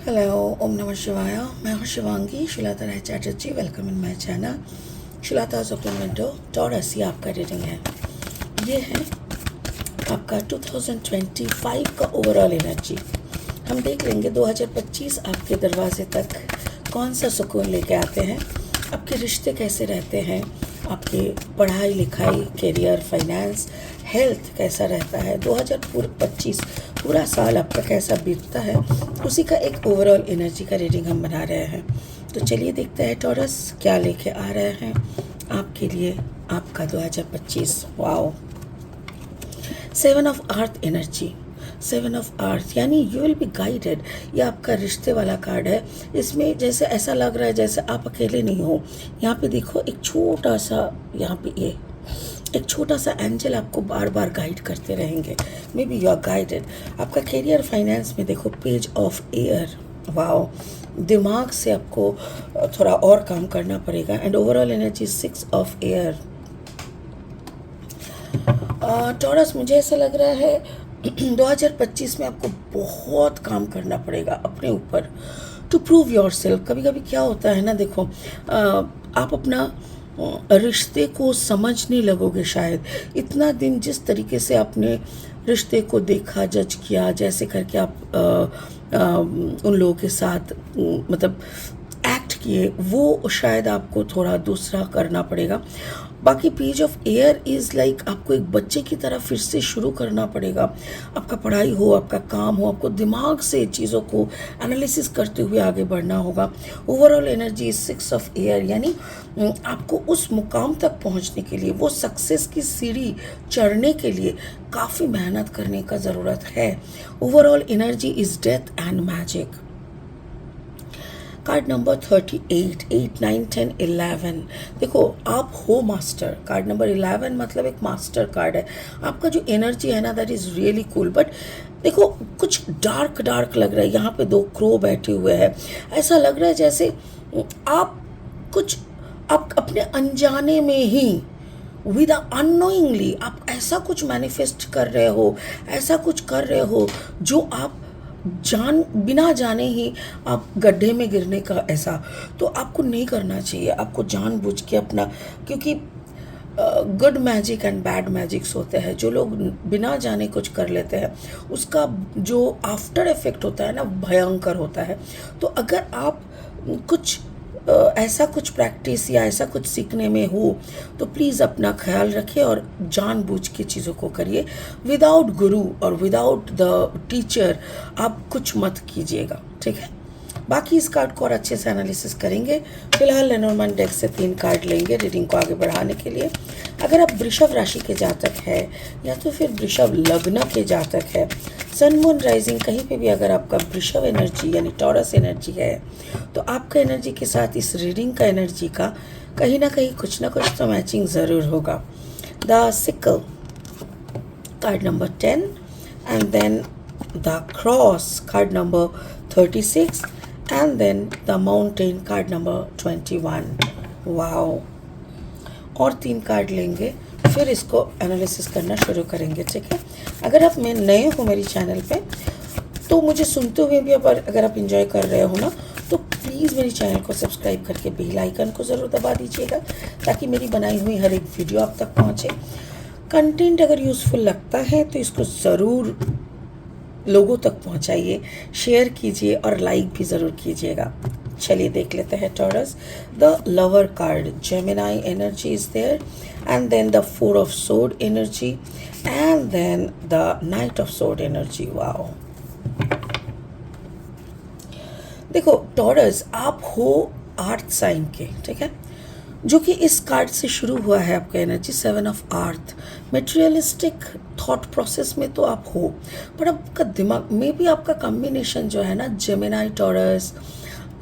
Hello, ओम नमः शिवाय। मैं हूँ Shivangi Shilata Roy Chatterjee. Welcome in my channel Shilata open window taurus. ये आपका रीडिंग है। ये है आपका 2025 का ओवरऑल एनर्जी। हम देख लेंगे 2025 आपके दरवाजे तक कौन सा सुकून लेके आते हैं, आपके रिश्ते कैसे रहते हैं, आपकी पढ़ाई लिखाई, करियर, फाइनेंस, हेल्थ कैसा रहता है। 2025 पूरा साल आपका कैसा बीतता है, उसी का एक ओवरऑल एनर्जी का रीडिंग हम बना रहे हैं। तो चलिए देखते हैं टॉरस क्या लेके आ रहे हैं आपके लिए आपका 2025। Wow, 7 of earth energy. 7 of earth यानी यू विल बी गाइडेड। ये आपका रिश्ते वाला कार्ड है। इसमें जैसे ऐसा लग रहा है जैसे आप अकेले नहीं हो। यहाँ पे देखो एक छोटा सा, यहाँ पे ये एक छोटा सा एंजल आपको बार बार गाइड करते रहेंगे। Maybe you are guided. आपका करियर फाइनेंस में देखो पेज ऑफ एयर। वाओ, दिमाग से आपको थोड़ा और काम करना पड़ेगा। And overall energy 6 of air. Taurus, मुझे ऐसा लग रहा है 2025 में आपको बहुत काम करना पड़ेगा अपने ऊपर टू प्रूव योर सेल्फ। कभी कभी क्या होता है ना, देखो आप अपना रिश्ते को समझने लगोगे शायद। इतना दिन जिस तरीके से आपने रिश्ते को देखा, जज किया, जैसे करके आप उन लोगों के साथ मतलब एक्ट किए, वो शायद आपको थोड़ा दूसरा करना पड़ेगा। बाकी page of air is like आपको एक बच्चे की तरह फिर से शुरू करना पड़ेगा। आपका पढ़ाई हो, आपका काम हो, आपको दिमाग से चीज़ों को एनालिसिस करते हुए आगे बढ़ना होगा। ओवरऑल एनर्जी 6 ऑफ एयर यानी आपको उस मुकाम तक पहुंचने के लिए, वो सक्सेस की सीढ़ी चढ़ने के लिए काफ़ी मेहनत करने का ज़रूरत है। Overall energy is death and magic. Card number 38, 8, 9, 10, 11। देखो आप हो मास्टर। कार्ड नंबर 11 मतलब एक मास्टर कार्ड है। आपका जो एनर्जी है ना, that is really cool. But देखो कुछ डार्क डार्क लग रहा है। यहाँ पे 2 क्रो बैठे हुए हैं। ऐसा लग रहा है जैसे आप अपने अनजाने में ही विद अननोइंगली आप ऐसा कुछ मैनिफेस्ट कर रहे हो, ऐसा कुछ कर रहे हो जो आप बिना जाने ही आप गड्ढे में गिरने का, ऐसा तो आपको नहीं करना चाहिए। आपको जानबूझ के अपना, क्योंकि good magic and bad magics होते हैं। जो लोग बिना जाने कुछ कर लेते हैं उसका जो आफ्टर इफेक्ट होता है ना, भयंकर होता है। तो अगर आप कुछ ऐसा कुछ प्रैक्टिस या ऐसा कुछ सीखने में हो तो प्लीज़ अपना ख्याल रखिए और जानबूझ के चीज़ों को करिए। विदाउट गुरु और विदाउट द टीचर आप कुछ मत कीजिएगा, ठीक है। बाकी इस कार्ड को और अच्छे से एनालिसिस करेंगे। फिलहाल लेनोर्मैन डेक से 3 कार्ड लेंगे रीडिंग को आगे बढ़ाने के लिए। अगर आप वृषभ राशि के जातक है या तो फिर वृषभ लग्न के जातक है, सन मून राइजिंग कहीं पे भी अगर आपका वृषभ एनर्जी यानी टॉरस एनर्जी है, तो आपका एनर्जी के साथ इस रीडिंग का एनर्जी का कहीं ना कहीं कुछ ना कुछ तो मैचिंग ज़रूर होगा। The sickle card number 10 and then the cross card number 36 and then the mountain card number 21. Wow, और 3 कार्ड लेंगे फिर इसको एनालिसिस करना शुरू करेंगे, ठीक है। अगर आप मैं नए हो मेरी चैनल पे तो मुझे सुनते हुए भी अगर आप इंजॉय कर रहे हो ना, तो प्लीज़ मेरी चैनल को सब्सक्राइब करके बेल आइकन को ज़रूर दबा दीजिएगा ताकि मेरी बनाई हुई हर एक वीडियो आप तक पहुँचे। कंटेंट अगर यूज़फुल लगता है तो इसको ज़रूर लोगों तक पहुंचाइए, शेयर कीजिए और लाइक भी ज़रूर कीजिएगा। चलिए देख लेते हैं Taurus. The lover card, Gemini energy is there and then the 4 of sword energy and then the knight of sword energy. Wow, देखो टॉरस आप हो अर्थ साइन के, ठीक है, जो कि इस कार्ड से शुरू हुआ है आपका energy 7 of earth. Materialistic thought process में तो आप हो, पर आपका दिमाग में भी आपका कॉम्बिनेशन जो है ना, जेमिनाई टॉरस,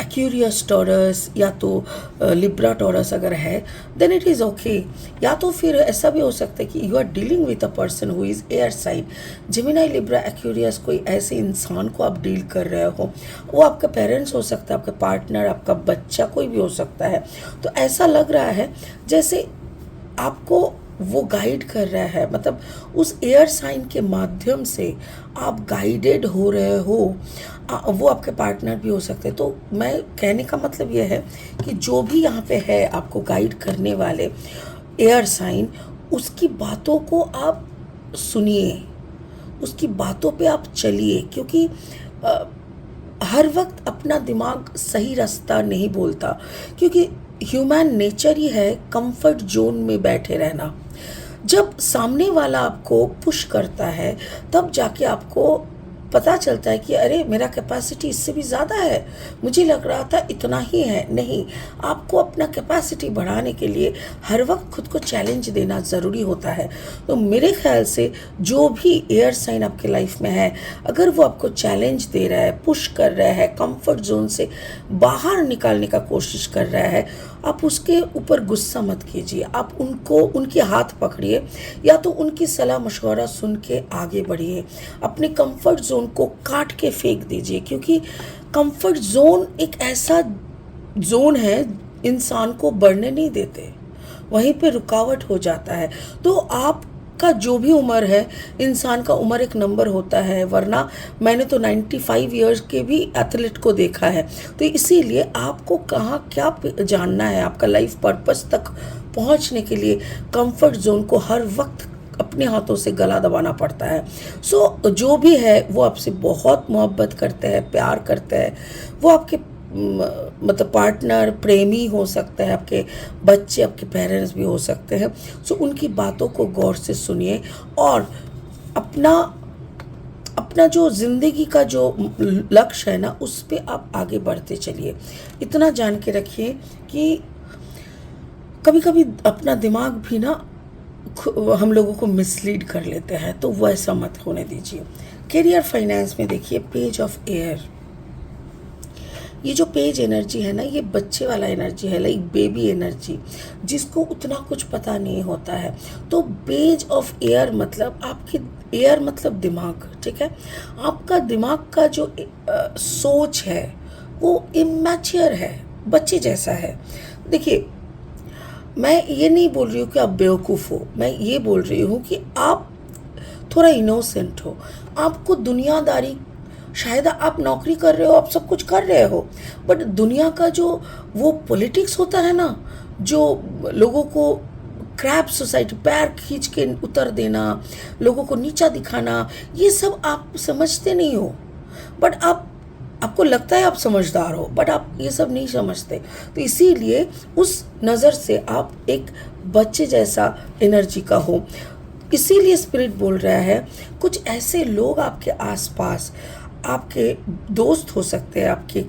एक्यूरियस टॉरस या तो लिब्रा टॉरस अगर है देन इट इज़ ओके। या तो फिर ऐसा भी हो सकता है कि you are dealing with a person who is air sign. Gemini, Libra, Aquarius, कोई ऐसे इंसान को आप डील कर रहे हो। वो आपका पेरेंट्स हो सकता है, आपका पार्टनर, आपका बच्चा, कोई भी हो सकता है। तो ऐसा लग रहा है जैसे आपको वो गाइड कर रहा है, मतलब उस एयर साइन के माध्यम से आप गाइडेड हो रहे हो। वो आपके पार्टनर भी हो सकते हैं। तो मैं कहने का मतलब ये है कि जो भी यहाँ पे है आपको गाइड करने वाले एयर साइन, उसकी बातों को आप सुनिए, उसकी बातों पे आप चलिए, क्योंकि हर वक्त अपना दिमाग सही रास्ता नहीं बोलता, क्योंकि ह्यूमन नेचर ही है कंफर्ट जोन में बैठे रहना। जब सामने वाला आपको पुश करता है तब जाके आपको पता चलता है कि अरे मेरा कैपेसिटी इससे भी ज़्यादा है, मुझे लग रहा था इतना ही है। नहीं, आपको अपना कैपेसिटी बढ़ाने के लिए हर वक्त खुद को चैलेंज देना ज़रूरी होता है। तो मेरे ख्याल से जो भी एयर साइन आपके लाइफ में है, अगर वो आपको चैलेंज दे रहा है, पुश कर रहा है, कंफर्ट जोन से बाहर निकालने का कोशिश कर रहा है, आप उसके ऊपर गुस्सा मत कीजिए। आप उनके हाथ पकड़िए, या तो उनकी सलाह मशवरा सुन के आगे बढ़िए। अपने कंफर्ट जोन को काट के फेंक दीजिए, क्योंकि कंफर्ट जोन एक ऐसा जोन है इंसान को बढ़ने नहीं देते, वहीं पे रुकावट हो जाता है। तो आपका जो भी उम्र है, इंसान का उम्र एक नंबर होता है, वरना मैंने तो 95 इयर्स के भी एथलीट को देखा है। तो इसीलिए आपको कहाँ क्या जानना है, आपका लाइफ पर्पस तक पहुंचने के लिए कंफर्ट जोन को हर वक्त अपने हाथों से गला दबाना पड़ता है। सो जो भी है वो आपसे बहुत मोहब्बत करते हैं, प्यार करते हैं। वो आपके मतलब पार्टनर, प्रेमी हो सकते हैं, आपके बच्चे, आपके पेरेंट्स भी हो सकते हैं। सो उनकी बातों को गौर से सुनिए और अपना अपना जो ज़िंदगी का जो लक्ष्य है ना, उस पे आप आगे बढ़ते चलिए। इतना जान के रखिए कि कभी कभी अपना दिमाग भी ना हम लोगों को मिसलीड कर लेते हैं, तो वो ऐसा मत होने दीजिए। करियर फाइनेंस में देखिए पेज ऑफ एयर, ये जो पेज एनर्जी है ना, ये बच्चे वाला एनर्जी है, लाइक बेबी एनर्जी, जिसको उतना कुछ पता नहीं होता है। तो पेज ऑफ एयर मतलब आपकी एयर मतलब दिमाग, ठीक है। आपका दिमाग का जो सोच है वो इमैच्योर है, बच्चे जैसा है। देखिए, मैं ये नहीं बोल रही हूँ कि आप बेवकूफ़ हो, मैं ये बोल रही हूँ कि आप थोड़ा इनोसेंट हो। आपको दुनियादारी, शायद आप नौकरी कर रहे हो, आप सब कुछ कर रहे हो, बट दुनिया का जो वो पॉलिटिक्स होता है ना, जो लोगों को क्रैप सोसाइटी, पैर खींच के उतर देना, लोगों को नीचा दिखाना, ये सब आप समझते नहीं हो। बट आपको लगता है आप समझदार हो, बट आप ये सब नहीं समझते। तो इसीलिए उस नज़र से आप एक बच्चे जैसा एनर्जी का हो। इसीलिए स्पिरिट बोल रहा है कुछ ऐसे लोग आपके आसपास, आपके दोस्त हो सकते हैं, आपके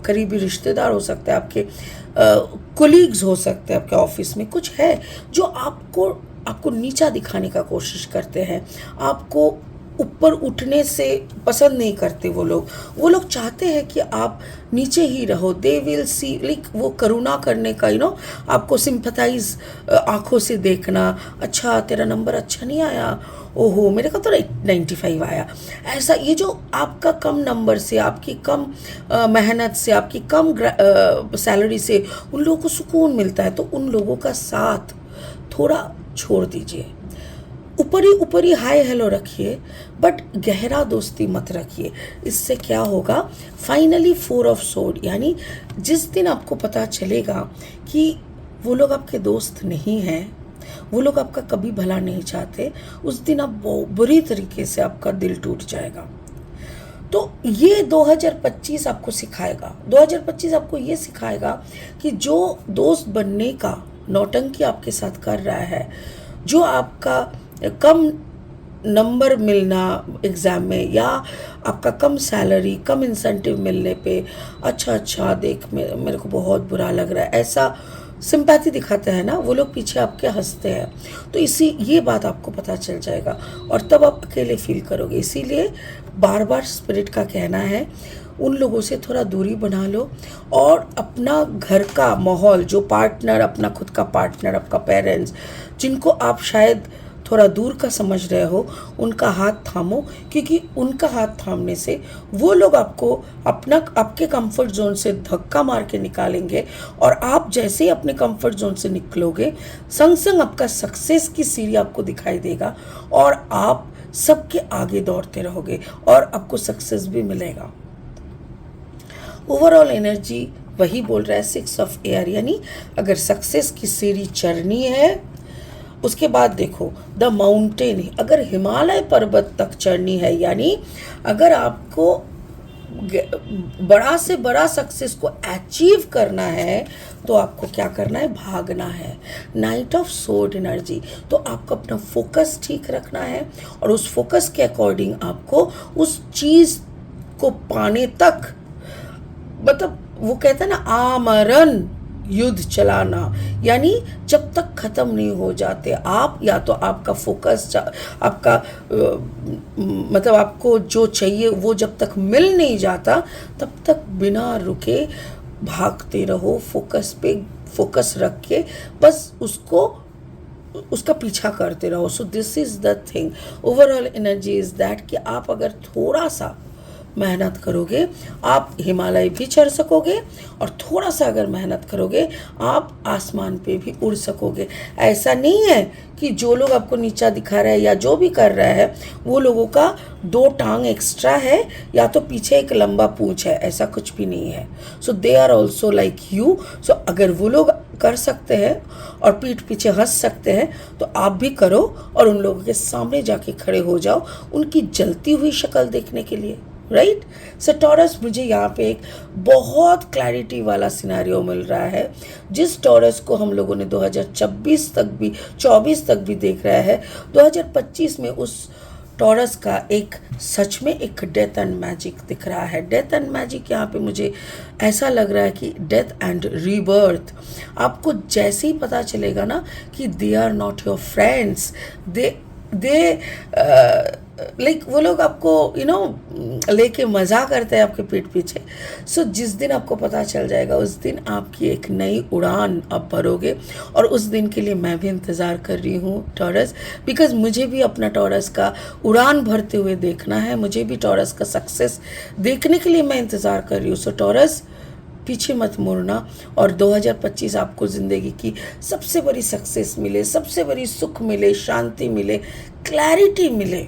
करीबी रिश्तेदार हो सकते हैं, आपके कोलीग्स हो सकते हैं, आपके ऑफिस में कुछ है जो आपको नीचा दिखाने का कोशिश करते हैं, आपको ऊपर उठने से पसंद नहीं करते। वो लोग चाहते हैं कि आप नीचे ही रहो। दे विल सी, लाइक वो करुणा करने का, आपको सिंपथाइज आंखों से देखना, अच्छा तेरा नंबर अच्छा नहीं आया, ओहो मेरे का तो 95 आया। ऐसा, ये जो आपका कम नंबर से, आपकी कम मेहनत से, आपकी कम सैलरी से उन लोगों को सुकून मिलता है, तो उन लोगों का साथ थोड़ा छोड़ दीजिए। ऊपर ही हाय हेलो रखिए, बट गहरा दोस्ती मत रखिए। इससे क्या होगा, फाइनली 4 ऑफ सोर्ड, यानी जिस दिन आपको पता चलेगा कि वो लोग आपके दोस्त नहीं हैं, वो लोग आपका कभी भला नहीं चाहते, उस दिन आप बुरी तरीके से आपका दिल टूट जाएगा। तो ये 2025 आपको सिखाएगा, 2025 आपको ये सिखाएगा कि जो दोस्त बनने का नौटंकी आपके साथ कर रहा है, जो आपका कम नंबर मिलना एग्ज़ाम में, या आपका कम सैलरी, कम इंसेंटिव मिलने पे, अच्छा देख मेरे को बहुत बुरा लग रहा है, ऐसा सिंपैथी दिखाते हैं ना, वो लोग पीछे आपके हंसते हैं। तो ये बात आपको पता चल जाएगा और तब आप अकेले फील करोगे। इसीलिए बार बार स्पिरिट का कहना है उन लोगों से थोड़ा दूरी बना लो, और अपना घर का माहौल, जो पार्टनर, अपना खुद का पार्टनर, आपका पेरेंट्स, जिनको आप शायद थोड़ा दूर का समझ रहे हो, उनका हाथ थामो, क्योंकि उनका हाथ थामने से वो लोग आपको आपके कंफर्ट जोन से धक्का मार के निकालेंगे, और आप जैसे ही अपने कंफर्ट जोन से निकलोगे, संग संग आपका सक्सेस की सीढ़ी आपको दिखाई देगा और आप सबके आगे दौड़ते रहोगे और आपको सक्सेस भी मिलेगा। ओवरऑल एनर्जी वही बोल रहा है 6 ऑफ एयर, यानी अगर सक्सेस की सीढ़ी चढ़नी है, उसके बाद देखो द माउंटेन, अगर हिमालय पर्वत तक चढ़नी है, यानी अगर आपको बड़ा से बड़ा सक्सेस को अचीव करना है तो आपको क्या करना है, भागना है। नाइट ऑफ सोर्ड एनर्जी, तो आपको अपना फोकस ठीक रखना है और उस फोकस के अकॉर्डिंग आपको उस चीज़ को पाने तक, मतलब वो कहते हैं ना आमरण युद्ध चलाना, यानी जब तक ख़त्म नहीं हो जाते आप, या तो आपका फोकस आपका मतलब आपको जो चाहिए वो जब तक मिल नहीं जाता तब तक बिना रुके भागते रहो, फोकस रख के बस उसका पीछा करते रहो। So this is the thing, overall energy is that कि आप अगर थोड़ा सा मेहनत करोगे आप हिमालय भी चढ़ सकोगे, और थोड़ा सा अगर मेहनत करोगे आप आसमान पे भी उड़ सकोगे। ऐसा नहीं है कि जो लोग आपको नीचा दिखा रहा है या जो भी कर रहा है वो लोगों का 2 टांग एक्स्ट्रा है या तो पीछे एक लंबा पूंछ है, ऐसा कुछ भी नहीं है। So they are also like you. So अगर वो लोग कर सकते हैं और पीठ पीछे हंस सकते हैं तो आप भी करो और उन लोगों के सामने जाके खड़े हो जाओ उनकी जलती हुई शक्ल देखने के लिए, राइट। सो टॉरस, मुझे यहाँ पे एक बहुत क्लैरिटी वाला सिनेरियो मिल रहा है। जिस टॉरस को हम लोगों ने 2024 तक भी देख रहा है, 2025 में उस टॉरस का एक सच में एक डेथ एंड मैजिक दिख रहा है। डेथ एंड मैजिक यहाँ पे मुझे ऐसा लग रहा है कि डेथ एंड रीबर्थ, आपको जैसे ही पता चलेगा ना कि they are not your friends, they like वो लोग आपको लेके मज़ा करते हैं आपके पीठ पीछे। सो जिस दिन आपको पता चल जाएगा उस दिन आपकी एक नई उड़ान आप भरोगे, और उस दिन के लिए मैं भी इंतज़ार कर रही हूँ टॉरस, बिकॉज मुझे भी अपना टॉरस का उड़ान भरते हुए देखना है, मुझे भी टॉरस का सक्सेस देखने के लिए मैं इंतज़ार कर रही हूँ। सो टॉरस, पीछे मत मुड़ना, और 2025 आपको ज़िंदगी की सबसे बड़ी सक्सेस मिले, सबसे बड़ी सुख मिले, शांति मिले, क्लैरिटी मिले,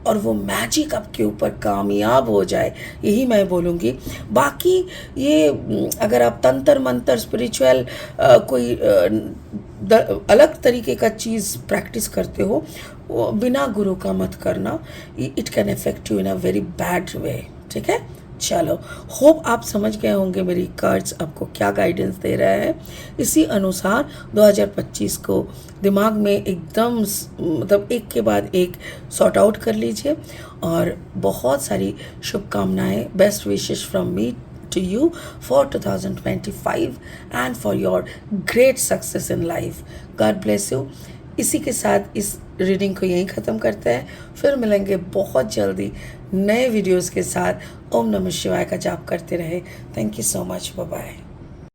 और वो मैजिक आपके ऊपर कामयाब हो जाए, यही मैं बोलूँगी। बाकी ये अगर आप तंत्र मंत्र स्पिरिचुअल कोई अलग तरीके का चीज़ प्रैक्टिस करते हो, बिना गुरु का मत करना, it can affect you in a very bad way, ठीक है। चलो, होप आप समझ गए होंगे मेरी कार्ड्स आपको क्या गाइडेंस दे रहा है। इसी अनुसार 2025 को दिमाग में एकदम मतलब एक के बाद एक सॉर्ट आउट कर लीजिए, और बहुत सारी शुभकामनाएं, best wishes from me to you for 2025 and for your great success in life. God bless you. इसी के साथ इस रीडिंग को यहीं ख़त्म करते हैं, फिर मिलेंगे बहुत जल्दी नए वीडियोस के साथ। ओम नमः शिवाय का जाप करते रहे। Thank you so much, bye bye.